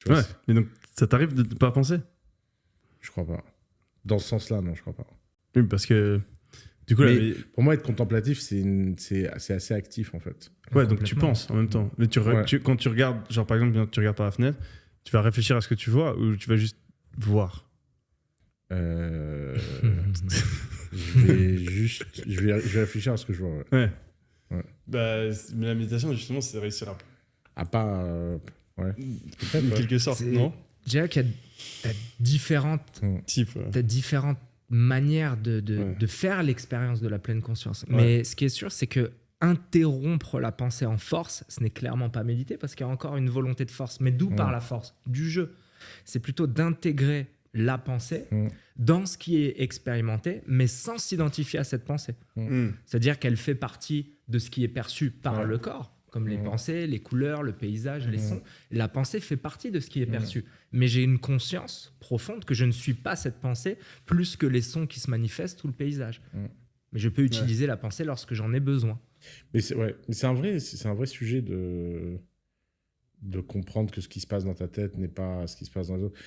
Tu vois, Ouais, mais donc ça t'arrive de ne pas penser? je crois pas. Dans ce sens-là, non, je crois pas. Oui, parce que du coup, Mais pour moi, être contemplatif, c'est assez actif, en fait. ouais, donc tu penses en même temps. Mais Ouais. quand tu regardes, genre par exemple, quand tu regardes par la fenêtre, tu vas réfléchir à ce que tu vois ou tu vas juste voir? Euh, je vais réfléchir à ce que je vois. Ouais. Ouais. Ouais. Bah, mais la méditation, justement, c'est réussir à. À pas. Ouais. Peut-être. En Ouais. quelque sorte, non? Je dirais qu'il y a t'as différentes, Type. Ouais. t'as différentes manières Ouais. de faire l'expérience de la pleine conscience. Ouais. Mais ce qui est sûr, c'est que interrompre la pensée en force, ce n'est clairement pas méditer parce qu'il y a encore une volonté de force. Mais d'où part la force? Du jeu. C'est plutôt d'intégrer la pensée dans ce qui est expérimenté, mais sans s'identifier à cette pensée. C'est-à-dire qu'elle fait partie de ce qui est perçu par le corps, comme les pensées, les couleurs, le paysage, les sons. La pensée fait partie de ce qui est perçu. Mais j'ai une conscience profonde que je ne suis pas cette pensée plus que les sons qui se manifestent ou le paysage. Mais je peux utiliser la pensée lorsque j'en ai besoin. Mais c'est un vrai sujet de comprendre que ce qui se passe dans ta tête n'est pas ce qui se passe dans les autres.